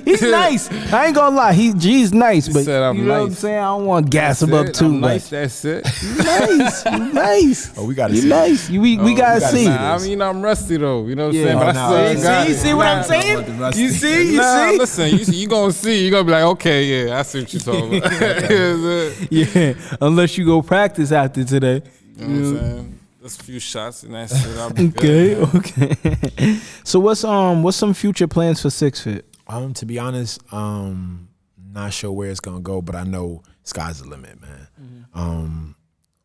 He's nice. I ain't gonna lie. G's nice, but said I'm you know nice. what I'm saying. I don't want to gas him up too I'm much. nice. That's it. You nice. Oh, we gotta You see. nice. We gotta see. I mean, I'm rusty though. You know what I'm saying? Yeah. But I still got You it. see what I'm saying? You see? Listen, you gonna see. You gonna be like, okay, yeah, I see what you're talking about. Yeah. Unless you go practice after today. You know what I'm saying? Just a few shots and that's it. I'll be good. Okay. So what's some future plans for 6 Fit? To be honest, not sure where it's gonna go, but I know sky's the limit, man.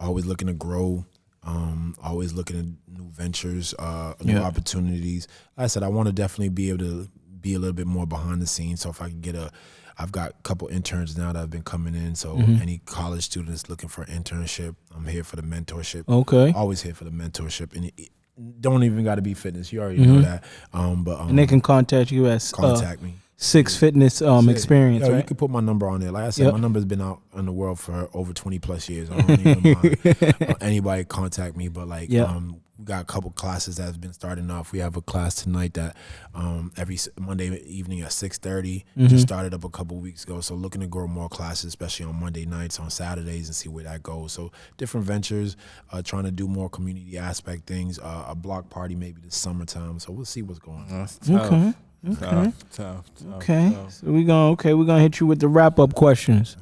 Always looking to grow. Always looking at new ventures, new opportunities. Like I said, I want to definitely be able to be a little bit more behind the scenes. So if I can get I've got a couple interns now that have been coming in. So any college students looking for an internship, I'm here for the mentorship. Okay. Always here for the mentorship. And it don't even got to be fitness. You already know that. And they can contact you at contact me. 6 Fitness experience, Yo, right? You can put my number on there. Like I said, my number's been out in the world for over 20 plus years. I don't even mind anybody contact me, but like we got a couple classes that's been starting off. We have a class tonight that every Monday evening at 6:30 just started up a couple weeks ago. So looking to grow more classes, especially on Monday nights, on Saturdays, and see where that goes. So different ventures, trying to do more community aspect things. A block party maybe this summertime. So we'll see what's going on. That's tough. Okay. Tough. Okay. So we're gonna hit you with the wrap up questions.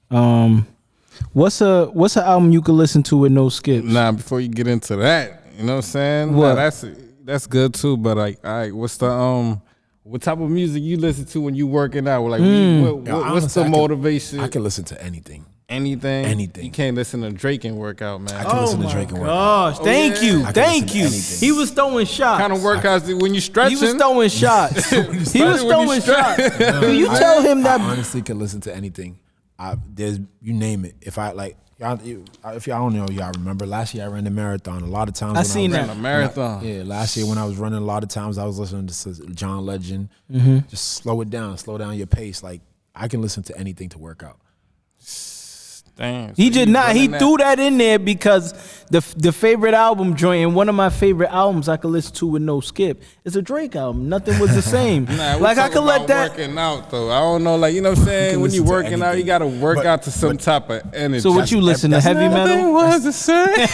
What's an album you can listen to with no skips? Nah, before you get into that, you know what I'm saying? What? Nah, that's good too. But like, all right, what's the what type of music you listen to when you working out? Like, what's the motivation? I can listen to anything. Anything. You can't listen to Drake and work out, man. I can listen to Drake and work out. Gosh, thank you. anything. He was throwing shots. Kind of workouts when you stretching. He was throwing shots. He was throwing shots. Do you tell him that? I honestly can listen to anything. You name it. If I like, If y'all don't know, y'all remember last year I ran the marathon. A lot of times I seen that. A marathon. Last year when I was running, a lot of times I was listening to John Legend. Just slow down your pace. Like I can listen to anything to work out. Damn. He did not. He that. threw that in there because the favorite album joint and one of my favorite albums I could listen to with no skip is a Drake album. Nothing was the same. Like I could let that. Working out though, I don't know. Like you know what I'm saying. When you working out, you gotta work out to some type of energy. So what you listen to? Heavy metal? Nothing was the same.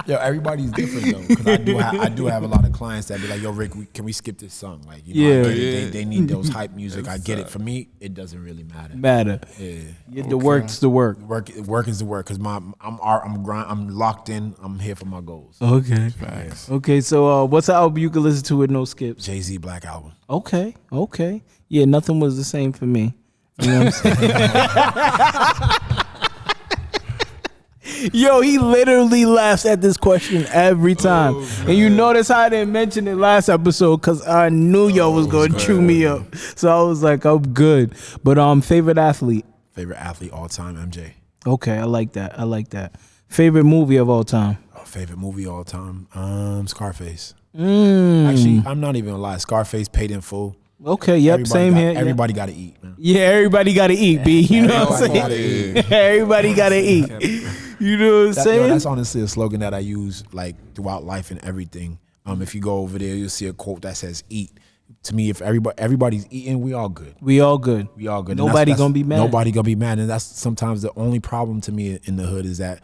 Yo, everybody's different though. Because I do have a lot of clients that be like, "Yo, Rick, can we skip this song?" Like, you know, I get it. They need those hype music. I get it. For me, it doesn't really matter. Yeah, the work's the work. Work is the work. Cause I'm locked in. I'm here for my goals. Okay. Thanks. Okay. So what's the album you could listen to with no skips? Jay-Z Black Album. Okay. Yeah, nothing was the same for me. You know what I'm saying? Yo, he literally laughs at this question every time. And you notice how I didn't mention it last episode because I knew y'all was going to chew me up. So I was like, I'm good. But favorite athlete? Favorite athlete all time, MJ. Okay, I like that. Favorite movie of all time? Favorite movie all time? Scarface. Actually, I'm not even gonna lie. Scarface Paid in Full. Okay, yep, same here. Everybody got to eat, man. Yeah, everybody got to eat, B. You know what I'm saying? Everybody got to eat. You know what I'm saying? That's honestly a slogan that I use like throughout life and everything. If you go over there, you'll see a quote that says "Eat." To me, if everybody's eating, we all good. We all good. Nobody gonna be mad. Nobody gonna be mad, and that's sometimes the only problem to me in the hood is that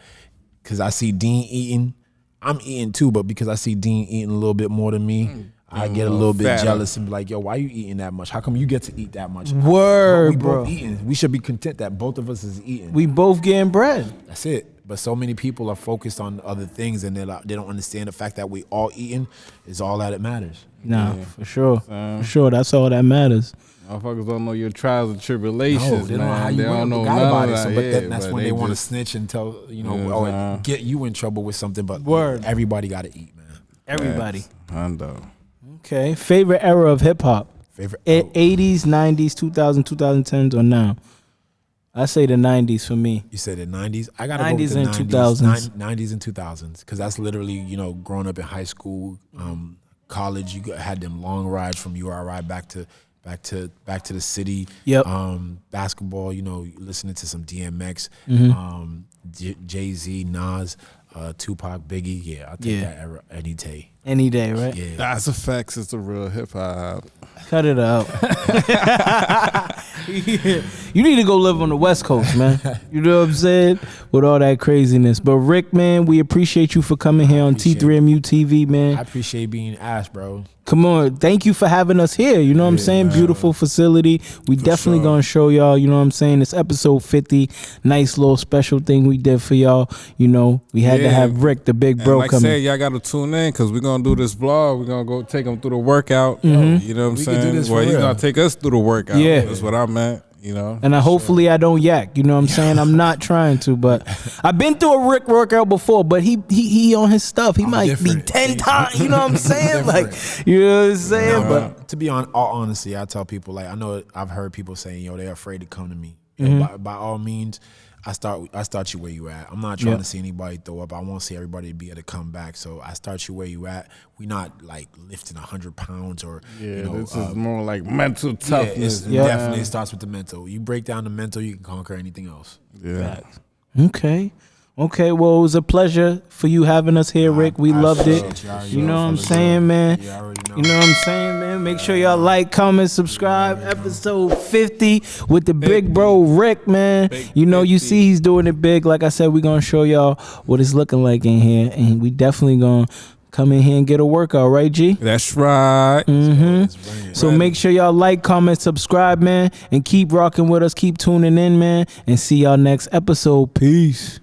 because I see Dean eating, I'm eating too, but because I see Dean eating a little bit more than me, I get a little bit jealous and be like, yo, why you eating that much? How come you get to eat that much? Word, we bro. both eating. We should be content that both of us is eating. We both getting bread. That's it. But so many people are focused on other things and they don't understand the fact that we all eating is all that it matters. Nah, for sure. For sure. That's all that matters. Motherfuckers don't know your trials and tribulations. No, they don't know how you don't know none about it. So, but yeah, that's when they want to snitch and tell, or get you in trouble with something. But everybody got to eat, man. Everybody. Hundo. Okay. Favorite era of hip hop? Favorite 80s, 90s, 2000s, 2010s, or now? I say the 90s for me. You said the 90s? I got to 90s go with the and 90s. 2000s. 90s and 2000s. Because that's literally, growing up in high school, college, you had them long rides from URI back to the city. Yep. Basketball, listening to some DMX, Jay-Z, Nas, Tupac, Biggie. Yeah, I'll take that era any day. Any day, right? Yeah. That's a fact. It's a real hip hop. Cut it out. You need to go live on the West Coast, man. You know what I'm saying? With all that craziness. But Rick, man, we appreciate you for coming here on T3MU TV, man. I appreciate being asked, bro. Come on. Thank you for having us here. You know what I'm saying? Man. Beautiful facility. We definitely gonna show y'all, you know what I'm saying? It's episode 50. Nice little special thing we did for y'all. We had to have Rick, the big bro, like come in. Like I said, y'all gotta tune in because we're gonna do this vlog. We're gonna go take them through the workout. You know what I'm saying? He's gonna take us through the workout. Yeah. That's what I'm at. And hopefully I don't yak. You know what I'm saying? I'm not trying to, but I've been through a Rick workout before, but he on his stuff. He might be 10 times. You know what I'm saying? Like, you know what I'm saying? But to be all honesty, I tell people, like, I know I've heard people saying, they're afraid to come to me. By all means, I start you where you at. I'm not trying to see anybody throw up. I want to see everybody be able to come back. So I start you where you at. We not like lifting 100 pounds or this is more like mental toughness. It definitely starts with the mental. You break down the mental, you can conquer anything else. Yeah. Okay, well, it was a pleasure for you having us here, Rick. We loved it. You know what I'm saying, man? You know what I'm saying, man? Make sure y'all like, comment, subscribe. Episode 50 with the big bro, Rick, man. You see he's doing it big. Like I said, we're going to show y'all what it's looking like in here. And we definitely going to come in here and get a workout, right, G? That's right. So make sure y'all like, comment, subscribe, man. And keep rocking with us. Keep tuning in, man. And see y'all next episode. Peace.